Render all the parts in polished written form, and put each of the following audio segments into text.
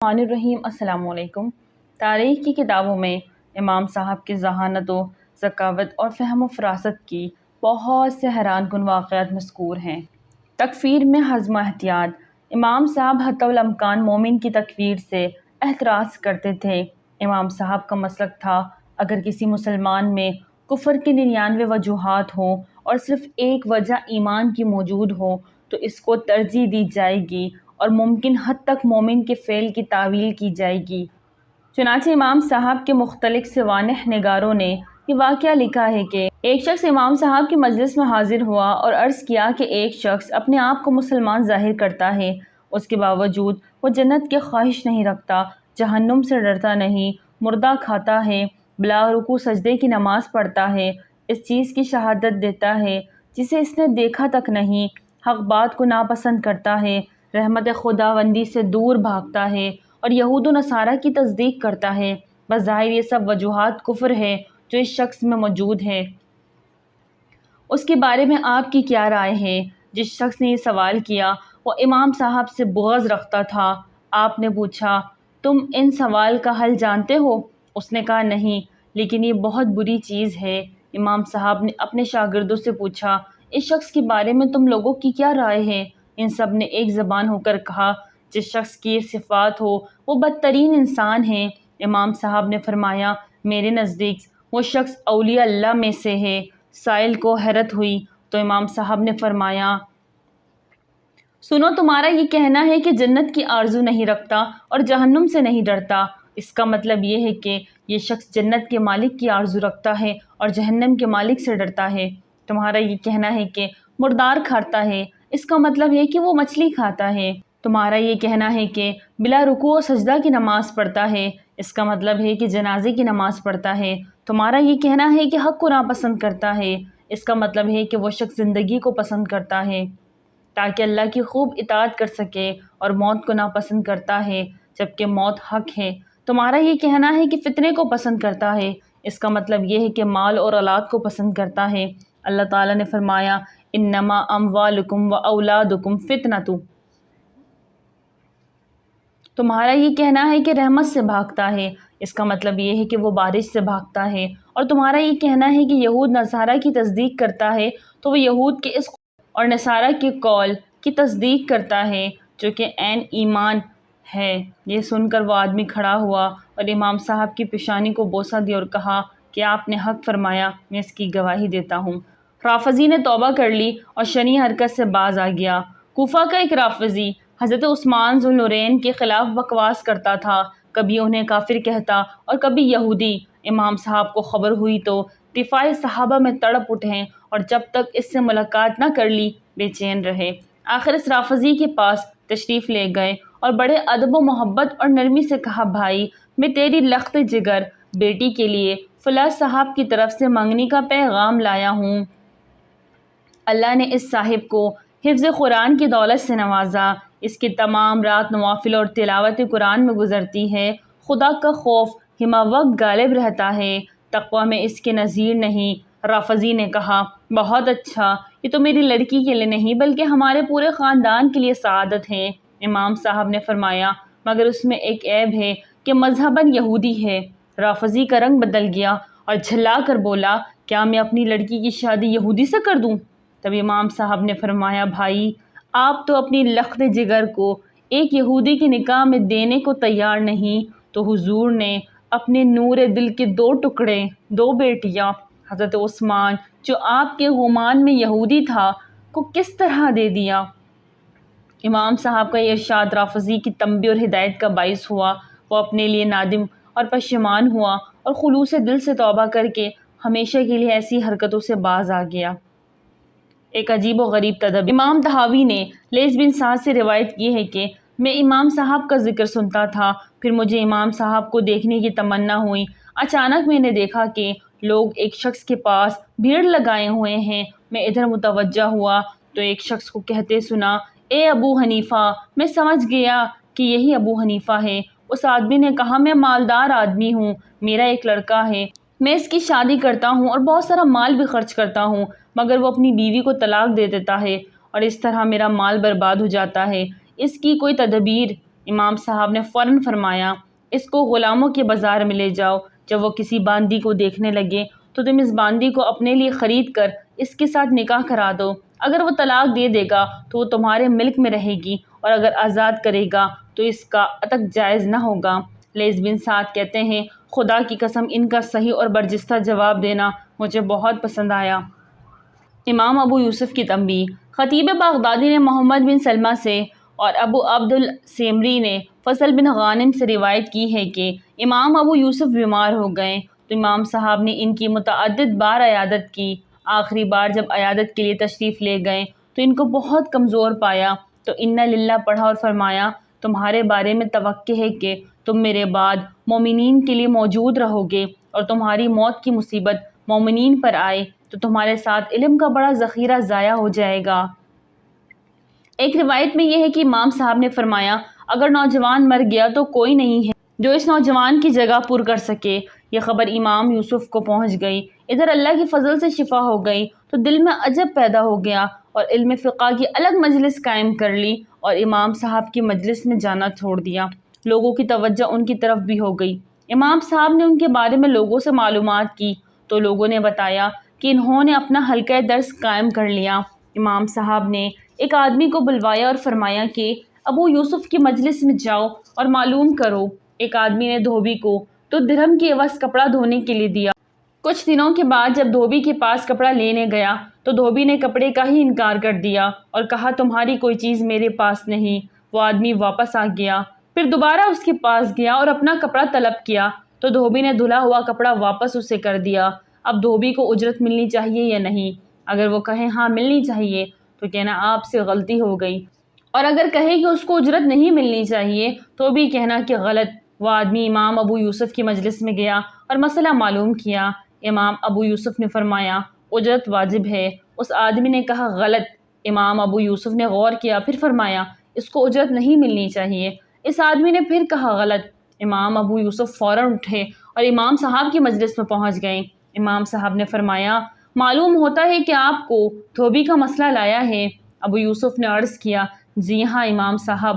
الرحمن الرحیم۔ السلام علیکم۔ تاریخ کی کتابوں میں امام صاحب کی ذہانت و ذکاوت اور فہم و فراست کی بہت سے حیران کن واقعات مذکور ہیں۔ تکفیر میں حزم و احتیاط۔ امام صاحب حتی الامکان مومن کی تکفیر سے احتراز کرتے تھے۔ امام صاحب کا مسلک تھا اگر کسی مسلمان میں کفر کے 99 وجوہات ہوں اور صرف ایک وجہ ایمان کی موجود ہو تو اس کو ترجیح دی جائے گی اور ممکن حد تک مومن کے فعل کی تعویل کی جائے گی۔ چنانچہ امام صاحب کے مختلف سوانح نگاروں نے یہ واقعہ لکھا ہے کہ ایک شخص امام صاحب کی مجلس میں حاضر ہوا اور عرض کیا کہ ایک شخص اپنے آپ کو مسلمان ظاہر کرتا ہے، اس کے باوجود وہ جنت کی خواہش نہیں رکھتا، جہنم سے ڈرتا نہیں، مردہ کھاتا ہے، بلا رکوع سجدے کی نماز پڑھتا ہے، اس چیز کی شہادت دیتا ہے جسے اس نے دیکھا تک نہیں، حق بات کو ناپسند کرتا ہے، رحمت خداوندی سے دور بھاگتا ہے اور یہود و نصارہ کی تصدیق کرتا ہے۔ بظاہر یہ سب وجوہات کفر ہے جو اس شخص میں موجود ہے۔ اس کے بارے میں آپ کی کیا رائے ہے؟ جس شخص نے یہ سوال کیا وہ امام صاحب سے بغض رکھتا تھا۔ آپ نے پوچھا، تم ان سوال کا حل جانتے ہو؟ اس نے کہا، نہیں، لیکن یہ بہت بری چیز ہے۔ امام صاحب نے اپنے شاگردوں سے پوچھا، اس شخص کے بارے میں تم لوگوں کی کیا رائے ہے؟ ان سب نے ایک زبان ہو کر کہا، جس شخص کی یہ صفات ہو وہ بدترین انسان ہے۔ امام صاحب نے فرمایا، میرے نزدیک وہ شخص اولیاء اللہ میں سے ہے۔ سائل کو حیرت ہوئی تو امام صاحب نے فرمایا، سنو، تمہارا یہ کہنا ہے کہ جنت کی آرزو نہیں رکھتا اور جہنم سے نہیں ڈرتا، اس کا مطلب یہ ہے کہ یہ شخص جنت کے مالک کی آرزو رکھتا ہے اور جہنم کے مالک سے ڈرتا ہے۔ تمہارا یہ کہنا ہے کہ مردار کھاتا ہے، اس کا مطلب ہے کہ وہ مچھلی کھاتا ہے۔ تمہارا یہ کہنا ہے کہ بلا رکوع و سجدہ کی نماز پڑھتا ہے، اس کا مطلب ہے کہ جنازے کی نماز پڑھتا ہے۔ تمہارا یہ کہنا ہے کہ حق کو ناپسند کرتا ہے، اس کا مطلب ہے کہ وہ شخص زندگی کو پسند کرتا ہے تاکہ اللہ کی خوب اطاعت کر سکے اور موت کو ناپسند کرتا ہے جبکہ موت حق ہے۔ تمہارا یہ کہنا ہے کہ فتنے کو پسند کرتا ہے، اس کا مطلب یہ ہے کہ مال اور اولاد کو پسند کرتا ہے۔ اللہ تعالیٰ نے فرمایا، انما اموالکم و اولادکم فتنۃ۔ تمہارا یہ کہنا ہے کہ رحمت سے بھاگتا ہے، اس کا مطلب یہ ہے کہ وہ بارش سے بھاگتا ہے۔ اور تمہارا یہ کہنا ہے کہ یہود نصارہ کی تصدیق کرتا ہے تو وہ یہود کے اس اور نصارہ کے قول کی تصدیق کرتا ہے جو کہ عین ایمان ہے۔ یہ سن کر وہ آدمی کھڑا ہوا اور امام صاحب کی پیشانی کو بوسہ دیا اور کہا کہ آپ نے حق فرمایا، میں اس کی گواہی دیتا ہوں۔ رافضی نے توبہ کر لی اور شنیع حرکت سے باز آ گیا۔ کوفہ کا ایک رافضی حضرت عثمان ذو النورین کے خلاف بکواس کرتا تھا، کبھی انہیں کافر کہتا اور کبھی یہودی۔ امام صاحب کو خبر ہوئی تو دفاع صحابہ میں تڑپ اٹھے اور جب تک اس سے ملاقات نہ کر لی بے چین رہے۔ آخر اس رافضی کے پاس تشریف لے گئے اور بڑے ادب و محبت اور نرمی سے کہا، بھائی، میں تیری لخت جگر بیٹی کے لیے فلاں صاحب کی طرف سے منگنی کا پیغام لایا ہوں۔ اللہ نے اس صاحب کو حفظ قرآن کی دولت سے نوازا، اس کی تمام رات نوافل اور تلاوت قرآن میں گزرتی ہے، خدا کا خوف ہمہ وقت غالب رہتا ہے، تقویٰ میں اس کے نظیر نہیں۔ رافضی نے کہا، بہت اچھا، یہ تو میری لڑکی کے لیے نہیں بلکہ ہمارے پورے خاندان کے لیے سعادت ہے۔ امام صاحب نے فرمایا، مگر اس میں ایک عیب ہے کہ مذہباً یہودی ہے۔ رافضی کا رنگ بدل گیا اور جھلا کر بولا، کیا میں اپنی لڑکی کی شادی یہودی سے کر دوں؟ تب امام صاحب نے فرمایا، بھائی، آپ تو اپنی لخت جگر کو ایک یہودی کے نکاح میں دینے کو تیار نہیں تو حضور نے اپنے نور دل کے دو ٹکڑے، دو بیٹیاں، حضرت عثمان جو آپ کے گمان میں یہودی تھا، کو کس طرح دے دیا؟ امام صاحب کا یہ ارشاد رافضی کی تنبیہ اور ہدایت کا باعث ہوا۔ وہ اپنے لیے نادم اور پشیمان ہوا اور خلوص دل سے توبہ کر کے ہمیشہ کے لیے ایسی حرکتوں سے باز آ گیا۔ ایک عجیب و غریب تدبیر۔ امام طحاوی نے لیث بن سعد سے روایت کی ہے کہ میں امام صاحب کا ذکر سنتا تھا، پھر مجھے امام صاحب کو دیکھنے کی تمنا ہوئی۔ اچانک میں نے دیکھا کہ لوگ ایک شخص کے پاس بھیڑ لگائے ہوئے ہیں۔ میں ادھر متوجہ ہوا تو ایک شخص کو کہتے سنا، اے ابو حنیفہ۔ میں سمجھ گیا کہ یہی ابو حنیفہ ہے۔ اس آدمی نے کہا، میں مالدار آدمی ہوں، میرا ایک لڑکا ہے، میں اس کی شادی کرتا ہوں اور بہت سارا مال بھی خرچ کرتا ہوں، مگر وہ اپنی بیوی کو طلاق دے دیتا ہے اور اس طرح میرا مال برباد ہو جاتا ہے، اس کی کوئی تدبیر؟ امام صاحب نے فوراً فرمایا اس کو غلاموں کے بازار میں لے جاؤ، جب وہ کسی باندی کو دیکھنے لگے تو تم اس باندی کو اپنے لیے خرید کر اس کے ساتھ نکاح کرا دو، اگر وہ طلاق دے دے گا تو وہ تمہارے ملک میں رہے گی، اور اگر آزاد کرے گا تو اس کا عتق جائز نہ ہوگا۔ لیث بن سعد کہتے ہیں خدا کی قسم ان کا صحیح اور برجستہ جواب دینا مجھے بہت پسند آیا۔ امام ابو یوسف کی تنبیہ۔ خطیب بغدادی نے محمد بن سلمہ سے اور ابو عبد السیمری نے فضل بن غانم سے روایت کی ہے کہ امام ابو یوسف بیمار ہو گئے تو امام صاحب نے ان کی متعدد بار عیادت کی۔ آخری بار جب عیادت کے لیے تشریف لے گئے تو ان کو بہت کمزور پایا تو انا للہ پڑھا اور فرمایا تمہارے بارے میں توقع ہے کہ تم میرے بعد مومنین کے لیے موجود رہو گے، اور تمہاری موت کی مصیبت مومنین پر آئے تو تمہارے ساتھ علم کا بڑا ذخیرہ ضائع ہو جائے گا۔ ایک روایت میں یہ ہے کہ امام صاحب نے فرمایا اگر نوجوان مر گیا تو کوئی نہیں ہے جو اس نوجوان کی جگہ پر کر سکے۔ یہ خبر امام یوسف کو پہنچ گئی، ادھر اللہ کی فضل سے شفا ہو گئی تو دل میں عجب پیدا ہو گیا اور علم فقہ کی الگ مجلس قائم کر لی اور امام صاحب کی مجلس میں جانا چھوڑ دیا۔ لوگوں کی توجہ ان کی طرف بھی ہو گئی۔ امام صاحب نے ان کے بارے میں لوگوں سے معلومات کی تو لوگوں نے بتایا کہ انہوں نے اپنا حلقہ درس قائم کر لیا۔ امام صاحب نے ایک آدمی کو بلوایا اور فرمایا کہ ابو یوسف کی مجلس میں جاؤ اور معلوم کرو۔ ایک آدمی نے دھوبی کو تو درہم کے عوض کپڑا دھونے کے لیے دیا۔ کچھ دنوں کے بعد جب دھوبی کے پاس کپڑا لینے گیا تو دھوبی نے کپڑے کا ہی انکار کر دیا اور کہا تمہاری کوئی چیز میرے پاس نہیں۔ وہ آدمی واپس آ گیا، پھر دوبارہ اس کے پاس گیا اور اپنا کپڑا طلب کیا تو دھوبی نے دھلا ہوا کپڑا واپس اسے کر دیا۔ اب دھوبی کو اجرت ملنی چاہیے یا نہیں؟ اگر وہ کہے ہاں ملنی چاہیے تو کہنا آپ سے غلطی ہو گئی، اور اگر کہے کہ اس کو اجرت نہیں ملنی چاہیے تو بھی کہنا کہ غلط۔ وہ آدمی امام ابو یوسف کی مجلس میں گیا اور مسئلہ معلوم کیا۔ امام ابو یوسف نے فرمایا اجرت واجب ہے۔ اس آدمی نے کہا غلط۔ امام ابو یوسف نے غور کیا، پھر فرمایا اس کو اجرت نہیں ملنی چاہیے۔ اس آدمی نے پھر کہا غلط۔ امام ابو یوسف فوراً اٹھے اور امام صاحب کی مجلس میں پہنچ گئے۔ امام صاحب نے فرمایا معلوم ہوتا ہے کہ آپ کو دھوبی کا مسئلہ لایا ہے۔ ابو یوسف نے عرض کیا جی ہاں امام صاحب۔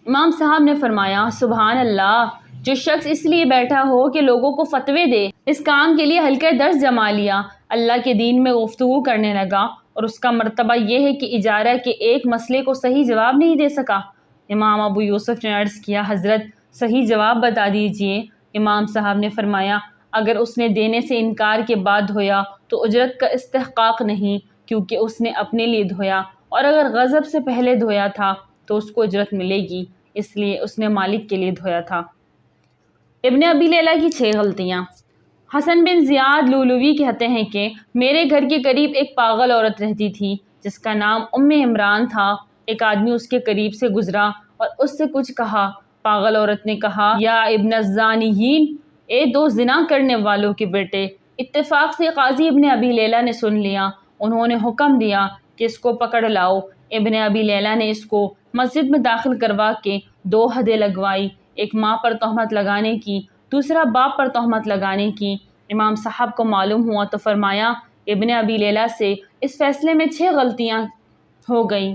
امام صاحب نے فرمایا سبحان اللہ، جو شخص اس لیے بیٹھا ہو کہ لوگوں کو فتوے دے، اس کام کے لیے حلقہ درس جما لیا، اللہ کے دین میں گفتگو کرنے لگا اور اس کا مرتبہ یہ ہے کہ اجارہ کے ایک مسئلے کو صحیح جواب نہیں دے سکا۔ امام ابو یوسف نے عرض کیا حضرت صحیح جواب بتا دیجئے۔ امام صاحب نے فرمایا اگر اس نے دینے سے انکار کے بعد دھویا تو اجرت کا استحقاق نہیں، کیونکہ اس نے اپنے لیے دھویا، اور اگر غضب سے پہلے دھویا تھا تو اس کو اجرت ملے گی، اس لیے اس نے مالک کے لیے دھویا تھا۔ ابن ابی لیلہ کی 6 غلطیاں۔ حسن بن زیاد لولوی کہتے ہیں کہ میرے گھر کے قریب ایک پاگل عورت رہتی تھی جس کا نام عمران تھا۔ ایک آدمی اس کے قریب سے گزرا اور اس سے کچھ کہا۔ پاگل عورت نے کہا یا ابن الزانیین، اے 2 زنا کرنے والوں کے بیٹے۔ اتفاق سے قاضی ابن ابی لیلہ نے سن لیا۔ انہوں نے حکم دیا کہ اس کو پکڑ لاؤ۔ ابن ابی لیلہ نے اس کو مسجد میں داخل کروا کے 2 حدیں لگوائی، ایک ماں پر تہمت لگانے کی، دوسرا باپ پر تہمت لگانے کی۔ امام صاحب کو معلوم ہوا تو فرمایا ابن ابی لیلہ سے اس فیصلے میں 6 غلطیاں ہو گئیں۔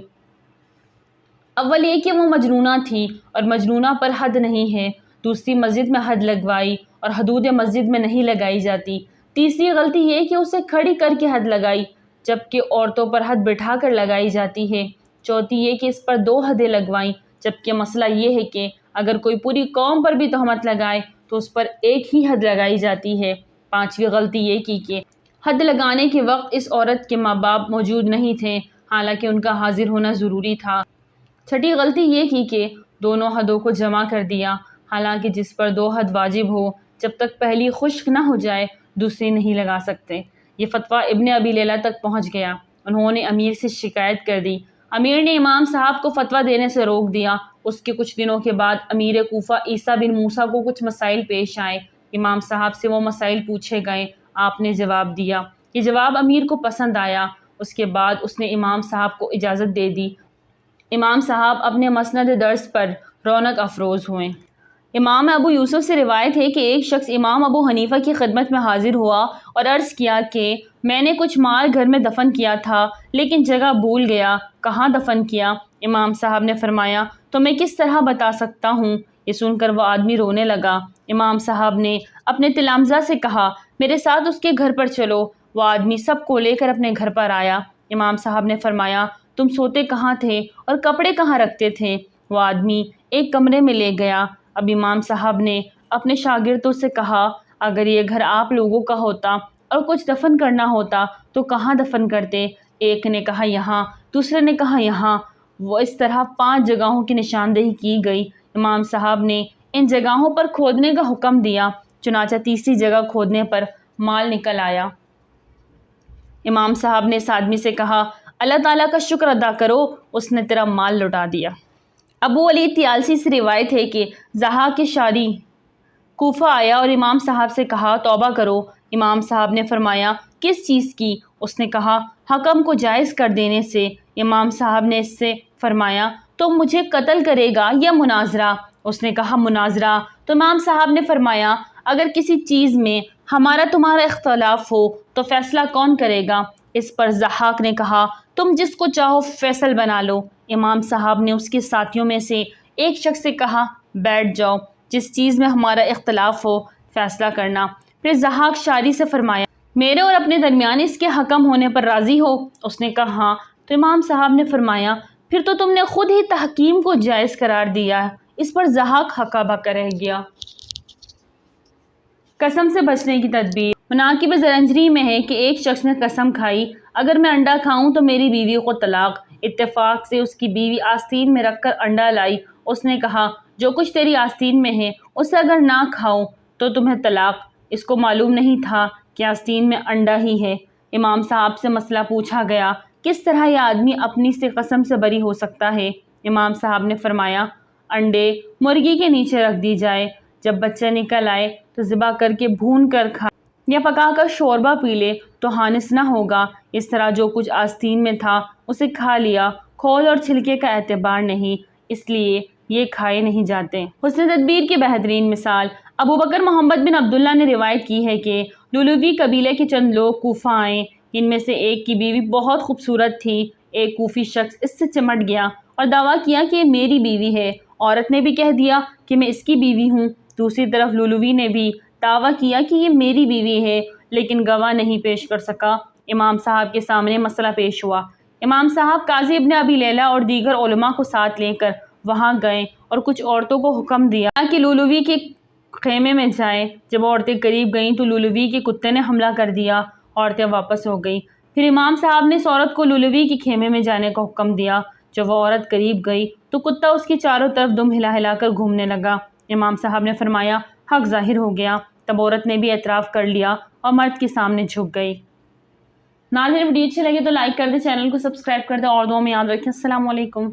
اول یہ کہ وہ مجنونہ تھی اور مجنونہ پر حد نہیں ہے۔ دوسری مسجد میں حد لگوائی اور حدود مسجد میں نہیں لگائی جاتی۔ تیسری غلطی یہ کہ اسے کھڑی کر کے حد لگائی جبکہ عورتوں پر حد بٹھا کر لگائی جاتی ہے۔ چوتھی یہ کہ اس پر 2 حدیں لگوائیں جبکہ مسئلہ یہ ہے کہ اگر کوئی پوری قوم پر بھی تہمت لگائے تو اس پر ایک ہی حد لگائی جاتی ہے۔ پانچویں غلطی یہ کی کہ حد لگانے کے وقت اس عورت کے ماں باپ موجود نہیں تھے، حالانکہ ان کا حاضر ہونا ضروری تھا۔ چھٹی غلطی یہ کی کہ دونوں حدوں کو جمع کر دیا، حالانکہ جس پر 2 حد واجب ہو جب تک پہلی خشک نہ ہو جائے دوسری نہیں لگا سکتے۔ یہ فتویٰ ابن ابی لیلہ تک پہنچ گیا۔ انہوں نے امیر سے شکایت کر دی۔ امیر نے امام صاحب کو فتویٰ دینے سے روک دیا۔ اس کے کچھ دنوں کے بعد امیر کوفہ عیسیٰ بن موسیٰ کو کچھ مسائل پیش آئے۔ امام صاحب سے وہ مسائل پوچھے گئے، آپ نے جواب دیا۔ یہ جواب امیر کو پسند آیا۔ اس کے بعد اس نے امام صاحب کو اجازت دے دی۔ امام صاحب اپنے مسند درس پر رونق افروز ہوئے۔ امام ابو یوسف سے روایت ہے کہ ایک شخص امام ابو حنیفہ کی خدمت میں حاضر ہوا اور عرض کیا کہ میں نے کچھ مال گھر میں دفن کیا تھا لیکن جگہ بھول گیا، کہاں دفن کیا؟ امام صاحب نے فرمایا تو میں کس طرح بتا سکتا ہوں؟ یہ سن کر وہ آدمی رونے لگا۔ امام صاحب نے اپنے تلامذہ سے کہا، میرے ساتھ اس کے گھر پر چلو۔ وہ آدمی سب کو لے کر اپنے گھر پر آیا۔ امام صاحب نے فرمایا، تم سوتے کہاں تھے اور کپڑے کہاں رکھتے تھے؟ وہ آدمی ایک کمرے میں لے گیا۔ اب امام صاحب نے اپنے شاگردوں سے کہا، اگر یہ گھر آپ لوگوں کا ہوتا اور کچھ دفن کرنا ہوتا تو کہاں دفن کرتے؟ ایک نے کہا یہاں، دوسرے نے کہا یہاں۔ وہ اس طرح 5 جگہوں کی نشاندہی کی گئی۔ امام صاحب نے ان جگہوں پر کھودنے کا حکم دیا، چنانچہ تیسری جگہ کھودنے پر مال نکل آیا۔ امام صاحب نے اس آدمی سے کہا، اللہ تعالیٰ کا شکر ادا کرو، اس نے تیرا مال لوٹا دیا۔ ابو ولید طیالسی سے روایت ہے کہ ضحاک شاری کوفہ آیا اور امام صاحب سے کہا، توبہ کرو۔ امام صاحب نے فرمایا، کس چیز کی؟ اس نے کہا، حکم کو جائز کر دینے سے۔ امام صاحب نے اس سے فرمایا، تو مجھے قتل کرے گا یا مناظرہ؟ اس نے کہا، مناظرہ۔ تو امام صاحب نے فرمایا، اگر کسی چیز میں ہمارا تمہارا اختلاف ہو تو فیصلہ کون کرے گا؟ اس پر ضحاک نے کہا، تم جس کو چاہو فیصل بنا لو۔ امام صاحب نے اس کے ساتھیوں میں سے ایک شخص سے کہا، بیٹھ جاؤ، جس چیز میں ہمارا اختلاف ہو فیصلہ کرنا۔ پھر ضحاک شاری سے فرمایا، میرے اور اپنے درمیان اس کے حکم ہونے پر راضی ہو؟ اس نے کہا، ہاں۔ تو امام صاحب نے فرمایا، پھر تو تم نے خود ہی تحکیم کو جائز قرار دیا۔ اس پر ضحاک ہکا بکا رہ گیا۔ قسم سے بچنے کی تدبیر۔ مناقب زرنجری میں ہے کہ ایک شخص نے قسم کھائی، اگر میں انڈا کھاؤں تو میری بیوی کو طلاق۔ اتفاق سے اس کی بیوی آستین میں رکھ کر انڈا لائی۔ اس نے کہا، جو کچھ تیری آستین میں ہے اسے اگر نہ کھاؤ تو تمہیں طلاق۔ اس کو معلوم نہیں تھا کہ آستین میں انڈا ہی ہے۔ امام صاحب سے مسئلہ پوچھا گیا، کس طرح یہ آدمی اپنی سے قسم سے بری ہو سکتا ہے؟ امام صاحب نے فرمایا، انڈے مرغی کے نیچے رکھ دی جائے، جب بچہ نکل آئے تو ذبح کر کے بھون کر کھا یا پکا کر شوربہ پی لے تو حانث نہ ہوگا۔ اس طرح جو کچھ آستین میں تھا اسے کھا لیا، کھول اور چھلکے کا اعتبار نہیں، اس لیے یہ کھائے نہیں جاتے۔ حسن تدبیر کی بہترین مثال۔ ابو بکر محمد بن عبداللہ نے روایت کی ہے کہ لولوی قبیلے کے چند لوگ کوفہ آئے، ان میں سے ایک کی بیوی بہت خوبصورت تھی۔ ایک کوفی شخص اس سے چمٹ گیا اور دعویٰ کیا کہ یہ میری بیوی ہے۔ عورت نے بھی کہہ دیا کہ میں اس کی بیوی ہوں۔ دوسری طرف لولوی نے بھی دعویٰ کیا کہ یہ میری بیوی ہے، لیکن گواہ نہیں پیش کر سکا۔ امام صاحب کے سامنے مسئلہ پیش ہوا۔ امام صاحب قاضی ابن ابی لیلہ اور دیگر علماء کو ساتھ لے کر وہاں گئے اور کچھ عورتوں کو حکم دیا کہ لولوی کے خیمے میں جائیں۔ جب عورتیں قریب گئیں تو لولوی کے کتے نے حملہ کر دیا۔ عورتیں واپس ہو گئیں۔ پھر امام صاحب نے اس عورت کو لولوی کے خیمے میں جانے کا حکم دیا۔ جب وہ عورت قریب گئی تو کتا اس کی چاروں طرف دم ہلا ہلا کر گھومنے لگا۔ امام صاحب نے فرمایا، حق ظاہر ہو گیا۔ تب عورت نے بھی اعتراف کر لیا اور مرد کے سامنے جھک گئی۔ ناظرین، ویڈیو اچھی لگے تو لائک کر دیں، چینل کو سبسکرائب کر دیں اور دعاؤں میں یاد رکھیں۔ السلام علیکم۔